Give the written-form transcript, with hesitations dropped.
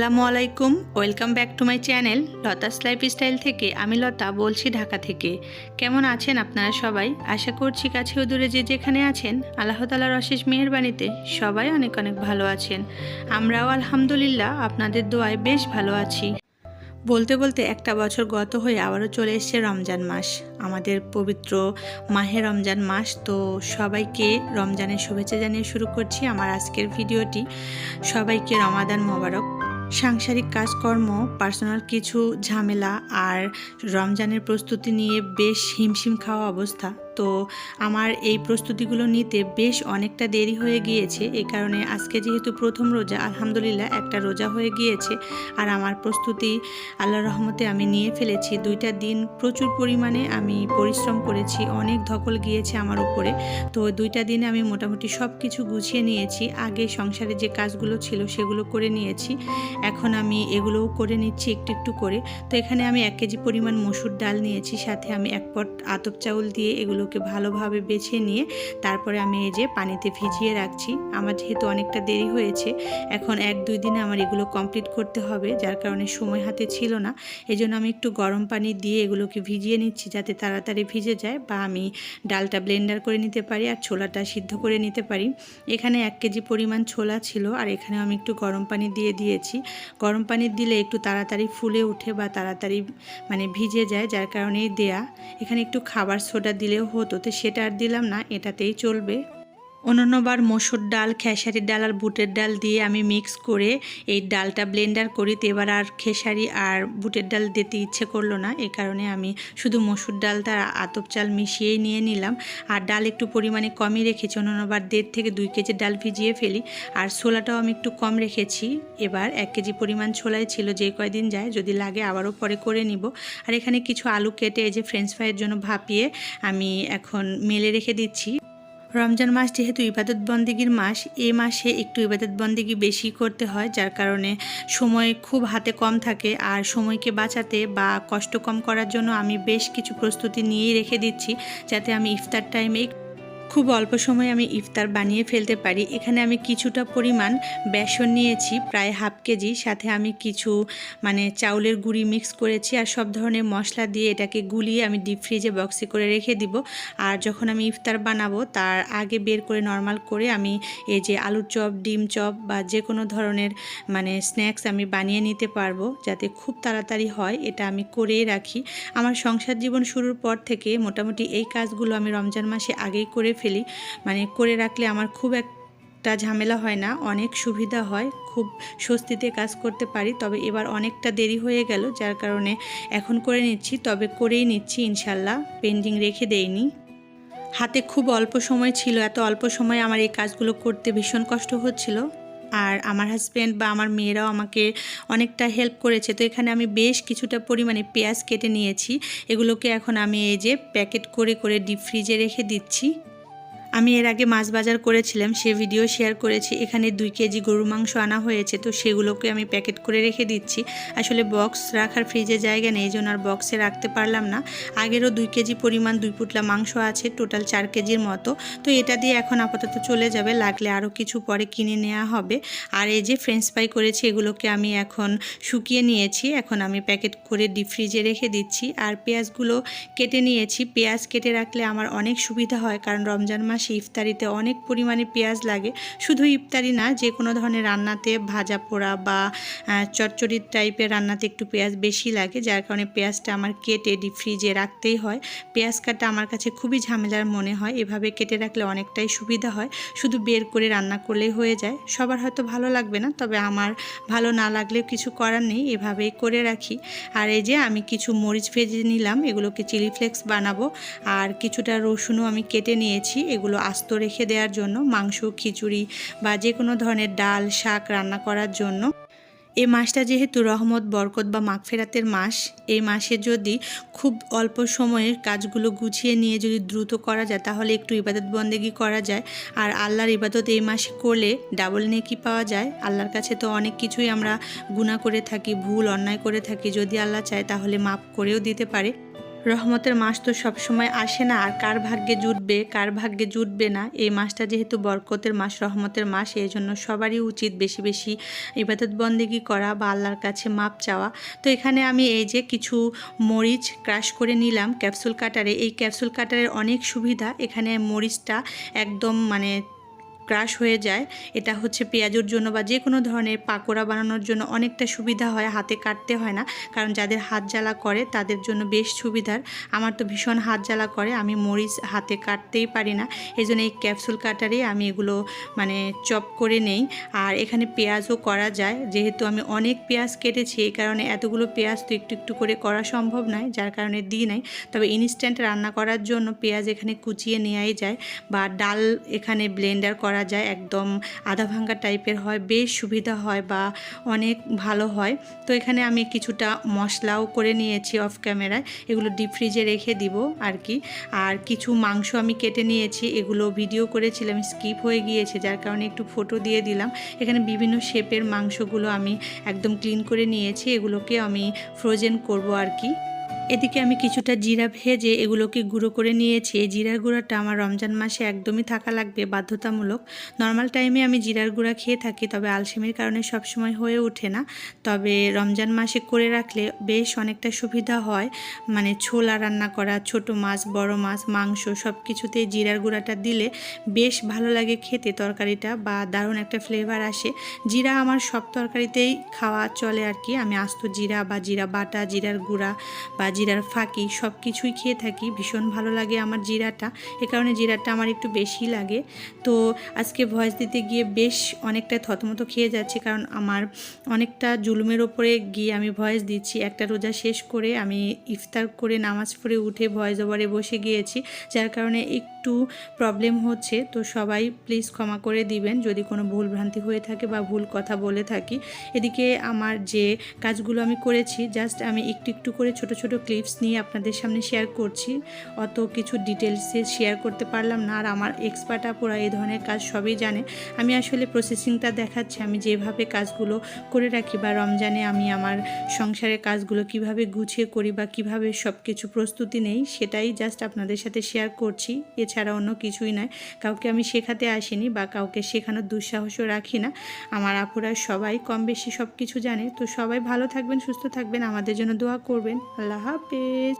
আসসালামু আলাইকুম, welcome back to my channel Lata's lifestyle থেকে। আমি লতা বলছি ঢাকা থেকে। কেমন আছেন আপনারা সবাই? আশা করছি কাছে ও দূরে যে যেখানে আছেন আল্লাহ তাআলার অশেষ মেহেরবানিতে সবাই অনেক অনেক ভালো আছেন। আমরাও আলহামদুলিল্লাহ আপনাদের দোয়ায় বেশ ভালো আছি। বলতে বলতে একটা বছর গত হয়ে আবারও চলে এসেছে রমজান মাস, আমাদের পবিত্র মাহে রমজান মাস। তো সবাইকে রমজানের শুভেচ্ছা জানিয়ে শুরু করছি আমার আজকের ভিডিওটি। সবাইকে রমাদান মোবারক। সাংসারিক কাজকর্ম, পার্সোনাল কিছু ঝামেলা আর রমজানের প্রস্তুতি নিয়ে বেশ হিমশিম খাওয়া অবস্থা। তো আমার এই প্রস্তুতিগুলো নিতে বেশ অনেকটা দেরি হয়ে গিয়েছে। এই কারণে আজকে যেহেতু প্রথম রোজা, আলহামদুলিল্লাহ একটা রোজা হয়ে গিয়েছে। আর আমার প্রস্তুতি আল্লাহর রহমতে আমি নিয়ে ফেলেছি। 2টা দিন প্রচুর পরিমাণে আমি পরিশ্রম করেছি, অনেক ধকল গিয়েছে আমার উপরে। তো 2টা দিনে আমি মোটামুটি সব কিছু গুছিয়ে নিয়েছি। আগে সংসারে যে কাজগুলো ছিল সেগুলো করে নিয়েছি, এখন আমি এগুলোও করে নিচ্ছি একটু একটু করে। তো এখানে আমি 1 কেজি পরিমাণ মসুর ডাল নিয়েছি, সাথে আমি 1 পট আতপ চাউল দিয়ে এগুলোকে ভালোভাবে বেছে নিয়ে তারপরে আমি এই যে পানিতে ভিজিয়ে রাখছি। আমার যেহেতু অনেকটা দেরি হয়েছে, এখন 1-2 দিনে আমার এগুলো কমপ্লিট করতে হবে, যার কারণে সময় হাতে ছিল না। এই জন্য আমি একটু গরম পানি দিয়ে এগুলোকে ভিজিয়ে নিচ্ছি যাতে তাড়াতাড়ি ভিজে যায়, বা আমি ডালটা ব্লেন্ডার করে নিতে পারি আর ছোলাটা সিদ্ধ করে নিতে পারি। এখানে 1 কেজি পরিমাণ ছোলা ছিল, আর এখানে আমি একটু গরম পানি দিয়ে দিয়েছি। গরম পানি দিলে একটু তাড়াতাড়ি ফুলে ওঠে বা তাড়াতাড়ি ভিজে যায়, যার কারণেই দেয়া। এখানে একটু খাবার সোডা দিলেও হতো, তো সেটা আর দিলাম না, এটাতেই চলবে। অন্যান্যবার মসুর ডাল, খেসারির ডাল আর বুটের ডাল দিয়ে আমি মিক্স করে এই ডালটা ব্লেন্ডার করি। তো এবার আর খেসারি আর বুটের ডাল দিতে ইচ্ছে করলো না, এই কারণে আমি শুধু মসুর ডালটা আর আতপ চাল মিশিয়েই নিয়ে নিলাম। আর ডাল একটু পরিমাণে কমই রেখেছি, অন্যান্যবার 1.5 থেকে 2 কেজি ডাল ভিজিয়ে ফেলি। আর ছোলাটাও আমি একটু কম রেখেছি, এবার 1 কেজি পরিমাণ ছোলাই ছিল, যে কয়দিন যায়, যদি লাগে আবারও পরে করে নিব। আর এখানে কিছু আলু কেটে এই যে ফ্রেঞ্চ ফ্রাইয়ের জন্য ভাপিয়ে আমি এখন মেলে রেখে দিচ্ছি। রমজান মাস যেহেতু ইবাদত বন্দেগীর মাস, এই মাসে একটু ইবাদত বন্দেগী বেশি করতে হয়, যার কারণে সময় খুব হাতে কম থাকে। আর সময়কে বাঁচাতে বা কষ্ট কম করার জন্য আমি বেশ কিছু প্রস্তুতি নিয়েই রেখে দিচ্ছি, যাতে আমি ইফতার টাইমে খুব অল্প সময়ে আমি ইফতার বানিয়ে ফেলতে পারি। এখানে আমি কিছুটা পরিমাণ বেসন নিয়েছি, প্রায় 1/2 কেজি, সাথে আমি কিছু চাউলের গুঁড়ি মিক্স করেছি আর সব ধরনের মশলা দিয়ে এটাকে গুলিয়ে আমি ডিপ ফ্রিজে বক্সে করে রেখে দিব। আর যখন আমি ইফতার বানাবো তার আগে বের করে নর্মাল করে আমি এই যে আলুর চপ, ডিম চপ বা যে কোনো ধরনের স্ন্যাক্স আমি বানিয়ে নিতে পারবো, যাতে খুব তাড়াতাড়ি হয়। এটা আমি করেই রাখি। আমার সংসার জীবন শুরুর পর থেকে মোটামুটি এই কাজগুলো আমি রমজান মাসে আগেই করে ফেলি। করে রাখলে আমার খুব একটা ঝামেলা হয় না, অনেক সুবিধা হয়, খুব স্বস্তিতে কাজ করতে পারি। তবে এবার অনেকটা দেরি হয়ে গেল, যার কারণে এখন করে নিচ্ছি, তবে করেই নিচ্ছি ইনশাল্লাহ, পেন্ডিং রেখে দেইনি। হাতে খুব অল্প সময় ছিল, এত অল্প সময় আমার এই কাজগুলো করতে ভীষণ কষ্ট হচ্ছিল। আর আমার হাজব্যান্ড বা আমার মেয়েরাও আমাকে অনেকটা হেল্প করেছে। তো এখানে আমি বেশ কিছুটা পরিমাণে পেঁয়াজ কেটে নিয়েছি, এগুলোকে এখন আমি এই যে প্যাকেট করে করে ডিপ ফ্রিজে রেখে দিচ্ছি। আমি এর আগে মাছ বাজার করেছিলাম, সে ভিডিও শেয়ার করেছি। এখানে 2 কেজি গরু মাংস আনা হয়েছে, তো সেগুলোকে আমি প্যাকেট করে রেখে দিচ্ছি। আসলে বক্স রাখার ফ্রিজে জায়গা নেই, এই জন্য আর বক্সে রাখতে পারলাম না। আগেরও 2 কেজি পরিমাণ 2 পুটলা মাংস আছে, টোটাল 4 কেজির মতো। তো এটা দিয়ে এখন আপাতত চলে যাবে, লাগলে আরও কিছু পরে কিনে নেওয়া হবে। আর এই যে ফ্রেঞ্চ ফ্রাই করেছি, এগুলোকে আমি এখন শুকিয়ে নিয়েছি, এখন আমি প্যাকেট করে ডিপ ফ্রিজে রেখে দিচ্ছি। আর পেঁয়াজগুলো কেটে নিয়েছি। পেঁয়াজ কেটে রাখলে আমার অনেক সুবিধা হয়, কারণ রমজান মাসে ইফতারিতে অনেক পরিমাণে পেঁয়াজ লাগে। শুধু ইফতারি না, যে কোনো ধরনের রান্নাতে, ভাজা পোড়া বা চচ্চড়ি টাইপের রান্নাতে একটু পেঁয়াজ বেশি লাগে, যার কারণে পেঁয়াজটা আমার কেটে ডিপ ফ্রিজে রাখতেই হয়। পেঁয়াজ কাটা আমার কাছে খুবই ঝামেলার মনে হয়, এভাবে কেটে রাখলে অনেকটাই সুবিধা হয়, শুধু বের করে রান্না করলেই হয়ে যায়। সবার হয়তো ভালো লাগবে না, তবে আমার ভালো না লাগলেও কিছু করার নেই, এভাবেই করে রাখি। আর এই যে আমি কিছু মরিচ ভেজে নিলাম, এগুলোকে চিলি ফ্লেক্স বানাবো। আর কিছুটা রসুনও আমি কেটে নিয়েছি, এগুলো আস্ত রেখে দেওয়ার জন্য, মাংস, খিচুড়ি বা যে কোনো ধরনের ডাল, শাক রান্না করার জন্য। এই মাসটা যেহেতু রহমত, বরকত বা মাগফিরাতের মাস, এই মাসে যদি খুব অল্প সময়ের কাজগুলো গুছিয়ে নিয়ে যদি দ্রুত করা যায়, তাহলে একটু ইবাদত বন্দেগী করা যায়। আর আল্লাহর ইবাদত এই মাসে করলে ডাবল নেকি পাওয়া যায়। আল্লাহর কাছে তো অনেক কিছুই আমরা গুনাহ করে থাকি, ভুল অন্যায় করে থাকি, যদি আল্লাহ চায় তাহলে মাফ করেও দিতে পারে। রহমতের মাস তো সবসময় আসে না, আর কার ভাগ্যে জুটবে কার ভাগ্যে জুটবে না। এই মাসটা যেহেতু বরকতের মাস, রহমতের মাস, এই জন্য সবারই উচিত বেশি বেশি ইবাদত বন্দেগী করা বা আল্লাহর কাছে মাপ চাওয়া। তো এখানে আমি এই যে কিছু মরিচ ক্রাশ করে নিলাম ক্যাপসুল কাটারে। এই ক্যাপসুল কাটারের অনেক সুবিধা, এখানে মরিচটা একদম মানে ক্রাশ হয়ে যায়। এটা হচ্ছে পেঁয়াজুর জন্য বা যে কোনো ধরনের পাকোড়া বানানোর জন্য অনেকটা সুবিধা হয়, হাতে কাটতে হয় না। কারণ যাদের হাত জ্বালা করে তাদের জন্য বেশ সুবিধার। আমার তো ভীষণ হাত জ্বালা করে, আমি মরিচ হাতে কাটতেই পারি না। এই জন্য এই ক্যাপসুল কাটারে আমি এগুলো মানে চপ করে নেই। আর এখানে পেঁয়াজও করা যায়, যেহেতু আমি অনেক পেঁয়াজ কেটেছি এই কারণে এতগুলো পেঁয়াজ তো একটু একটু করে করা সম্ভব নয়, যার কারণে দিই নাই। তবে ইনস্ট্যান্ট রান্না করার জন্য পেঁয়াজ এখানে কুচিয়ে নেওয়াই যায়, বা ডাল এখানে ব্লেন্ডার করা যায়, একদম আধা ভাঙ্গা টাইপের হয়, বেশ সুবিধা হয় বা অনেক ভালো হয়। তো এখানে আমি কিছুটা মশলাও করে নিয়েছি অফ ক্যামেরায়, এগুলো ডিপ ফ্রিজে রেখে দিব আর কি। আর কিছু মাংস আমি কেটে নিয়েছি, এগুলো ভিডিও করেছিলাম, স্কিপ হয়ে গিয়েছে, যার কারণে একটু ফটো দিয়ে দিলাম। এখানে বিভিন্ন শেপের মাংসগুলো আমি একদম ক্লিন করে নিয়েছি, এগুলোকে আমি ফ্রোজেন করব আর কি। এদিকে আমি কিছুটা জিরা ভেজে এগুলোকে গুঁড়ো করে নিয়েছি। এই জিরার গুঁড়াটা আমার রমজান মাসে একদমই থাকা লাগবে, বাধ্যতামূলক। নর্মাল টাইমে আমি জিরার গুঁড়া খেয়ে থাকি, তবে আলসেমির কারণে সবসময় হয়ে ওঠে না। তবে রমজান মাসে করে রাখলে বেশ অনেকটা সুবিধা হয়, মানে ছোলা রান্না করা, ছোট মাছ, বড় মাছ, মাংস সব কিছুতেই জিরার গুঁড়াটা দিলে বেশ ভালো লাগে খেতে তরকারিটা, বা দারুণ একটা ফ্লেভার আসে। জিরা আমার সব তরকারিতেই খাওয়া চলে আর কি। আমি আস্ত জিরা বা জিরা বাটা, জিরার গুঁড়া বা জিরার ফাঁকি সব কিছুই খেয়ে থাকি, ভীষণ ভালো লাগে আমার জিরাটা, এ কারণে জিরাটা আমার একটু বেশি লাগে। তো আজকে ভয়েস দিতে গিয়ে বেশ অনেকটা থতমতো খেয়ে যাচ্ছে, কারণ আমার অনেকটা জুলুমের ওপরে গিয়ে আমি ভয়েস দিচ্ছি। একটা রোজা শেষ করে আমি ইফতার করে নামাজ পড়ে উঠে ভয়েস ওভারে বসে গিয়েছি, যার কারণে একটু প্রবলেম হচ্ছে। তো সবাই প্লিজ ক্ষমা করে দিবেন যদি কোনো ভুল ভ্রান্তি হয়ে থাকে বা ভুল কথা বলে থাকি। এদিকে আমার যে কাজগুলো আমি করেছি, জাস্ট আমি একটু একটু করে ছোট ছোট ক্লিপস নিয়ে আপনাদের সামনে শেয়ার করছি, অত কিছু ডিটেলসে শেয়ার করতে পারলাম না। আর আমার এক্সপার্ট আপুরা এই ধরনের কাজ সবই জানে, আমি আসলে প্রসেসিংটা দেখাচ্ছি, আমি যেভাবে কাজগুলো করে রাখি বা রমজানে আমি আমার সংসারের কাজগুলো কিভাবে গুছিয়ে করি বা কিভাবে সব কিছু প্রস্তুতি নেই, সেটাই জাস্ট আপনাদের সাথে শেয়ার করছি, এছাড়া অন্য কিছুই নয়। কাউকে আমি শেখাতে আসিনি বা কাউকে শেখানোর দুঃসাহসও রাখি না। আমার আপুরা সবাই কম বেশি সব কিছু জানে। তো সবাই ভালো থাকবেন, সুস্থ থাকবেন, আমাদের জন্য দোয়া করবেন। আল্লাহ হাফেজ।